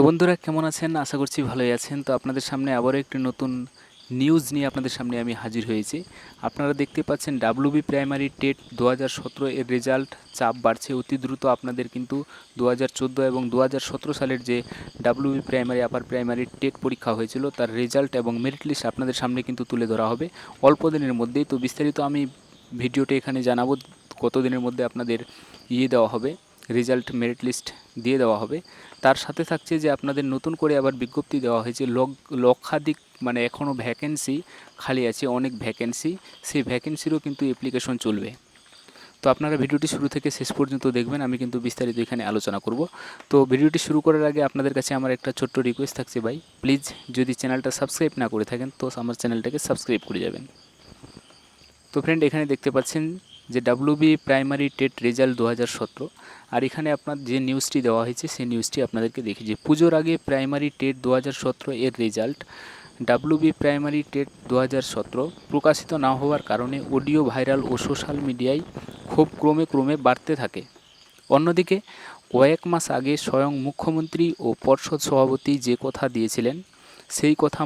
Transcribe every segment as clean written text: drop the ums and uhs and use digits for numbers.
তো বন্ধুরা কেমন আছেন? আশা করছি ভালোই আছেন। তো আপনাদের সামনে আবারও একটি নতুন নিউজ নিয়ে আপনাদের সামনে আমি হাজির হয়েছি। আপনারা দেখতে পাচ্ছেন ডাব্লিউবি প্রাইমারি টেট ২০১৭ এর রেজাল্ট চাপ বাড়ছে অতি দ্রুত। আপনাদের কিন্তু ২০১৪ এবং ২০১৭ সালের যে WB primary upper primary TET পরীক্ষা হয়েছিল তার রেজাল্ট এবং মেরিট লিস্ট আপনাদের সামনে কিন্তু তুলে ধরা হবে অল্প দিনের মধ্যেই। তো বিস্তারিত আমি ভিডিওটি এখানে জানাবো কত দিনের মধ্যে আপনাদের দেওয়া হবে, রেজাল্ট মেরিট লিস্ট দিয়ে দেওয়া হবে। তার সাথে থাকছে যে আপনাদের নতুন করে আবার বিজ্ঞপ্তি দেওয়া হয়েছে, লক্ষাধিক মানে এখনও ভ্যাকেন্সি খালি আছে, অনেক ভ্যাকেন্সি, সেই ভ্যাকেন্সিরও কিন্তু অ্যাপ্লিকেশন চলবে। তো আপনারা ভিডিওটি শুরু থেকে শেষ পর্যন্ত দেখবেন, আমি কিন্তু বিস্তারিত এখানে আলোচনা করব। তো ভিডিওটি শুরু করার আগে আপনাদের কাছে আমার একটা ছোট্ট রিকোয়েস্ট থাকছে ভাই, প্লিজ যদি চ্যানেলটা সাবস্ক্রাইব না করে থাকেন তো আমার চ্যানেলটাকে সাবস্ক্রাইব করে যাবেন। তো ফ্রেন্ড এখানে দেখতে পাচ্ছেন যে ডাব্লিউবি প্রাইমারি টেট রেজাল্ট ২০১৭, আর এখানে আপনার যে নিউজটি দেওয়া হয়েছে সেই নিউজটি আপনাদেরকে দেখি যে পুজোর আগে প্রাইমারি টেট ২০১৭ এর রেজাল্ট। ডাব্লিউবি প্রাইমারি টেট ২০১৭ প্রকাশিত না হওয়ার কারণে অডিও ভাইরাল ও সোশ্যাল মিডিয়ায় ক্ষোভ ক্রমে বাড়তে থাকে। অন্যদিকে কয়েক মাস আগে স্বয়ং মুখ্যমন্ত্রী ও পর্ষদ সভাপতি যে কথা দিয়েছিলেন সেই কথা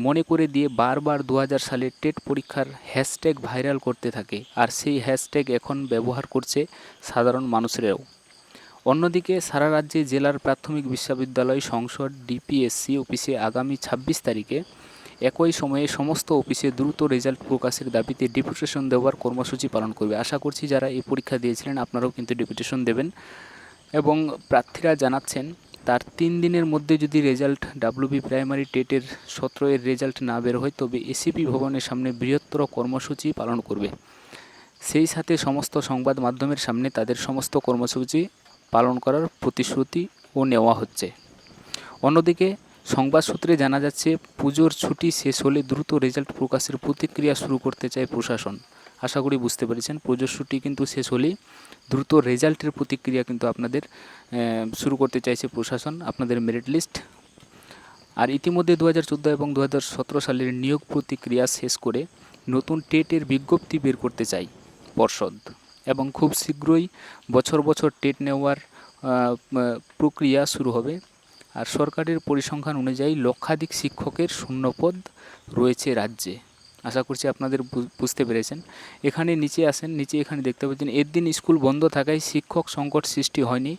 মনে করে দিয়ে বারবার ২০০০ সালের টেট পরীক্ষার হ্যাশট্যাগ ভাইরাল করতে থাকে, আর সেই হ্যাশট্যাগ এখন ব্যবহার করছে সাধারণ মানুষেরাও। অন্যদিকে সারা রাজ্যে জেলার প্রাথমিক বিশ্ববিদ্যালয় সংসদ ডিপিএসসি অফিসে আগামী ২৬ তারিখে একই সময়ে সমস্ত অফিসে দ্রুত রেজাল্ট প্রকাশের দাবিতে ডেপুটেশন দেওয়ার কর্মসূচি পালন করবে। আশা করছি যারা এই পরীক্ষা দিয়েছিলেন আপনারাও কিন্তু ডেপুটেশন দেবেন, এবং প্রার্থীরা জানাচ্ছেন তার ৩ দিনের মধ্যে যদি রেজাল্ট ডাব্লিউবি প্রাইমারি টেটের ১৭ এর রেজাল্ট না বের হয় তবে এসিপি ভবনের সামনে বৃহত্তর কর্মসূচি পালন করবে। সেই সাথে সমস্ত সংবাদ মাধ্যমের সামনে তাদের সমস্ত কর্মসূচি পালন করার প্রতিশ্রুতিও নেওয়া হচ্ছে। অন্যদিকে সংবাদ সূত্রে জানা যাচ্ছে পুজোর ছুটি শেষ হলে দ্রুত রেজাল্ট প্রকাশের প্রতিক্রিয়া শুরু করতে চায় প্রশাসন। আশা করি বুঝতে পেরেছেন, পুজোর ছুটি কিন্তু শেষ হলেই দ্রুত রেজাল্টের প্রতিক্রিয়া কিন্তু আপনাদের শুরু করতে চাইছে প্রশাসন, আপনাদের মেরিট লিস্ট। আর ইতিমধ্যে ২০১৪ এবং ২০১৭ সালের নিয়োগ প্রতিক্রিয়া শেষ করে নতুন টেটের বিজ্ঞপ্তি বের করতে চাই পর্ষদ, এবং খুব শীঘ্রই বছর টেট নেওয়ার প্রক্রিয়া শুরু হবে। আর সরকারের পরিসংখ্যান অনুযায়ী লক্ষাধিক শিক্ষকের শূন্যপদ রয়েছে রাজ্যে। আশা করছি আপনাদের বুঝতে পেরেছেন। এখানে নিচে আসেন, নিচে এখানে দেখতে পাচ্ছেন এর দিন স্কুল বন্ধ থাকায় শিক্ষক সংকট সৃষ্টি হয়নি,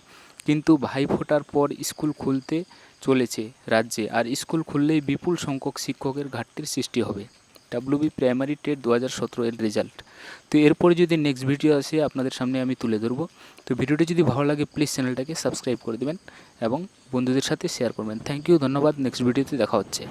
কিন্তু ভাইফোঁটার পর স্কুল খুলতে চলেছে রাজ্যে, আর স্কুল খুললেই বিপুল সংখ্যক শিক্ষকের ঘাটতির সৃষ্টি হবে। ডাব্লিউবি প্রাইমারি টেট ২০১৭ এর রেজাল্ট। তো এরপরে যদি নেক্সট ভিডিও আসে আপনাদের সামনে আমি তুলে ধরবো। তো ভিডিওটি যদি ভালো লাগে প্লিজ চ্যানেলটাকে সাবস্ক্রাইব করে দেবেন এবং বন্ধুদের সাথে শেয়ার করবেন। থ্যাংক ইউ, ধন্যবাদ। নেক্সট ভিডিওতে দেখা হচ্ছে।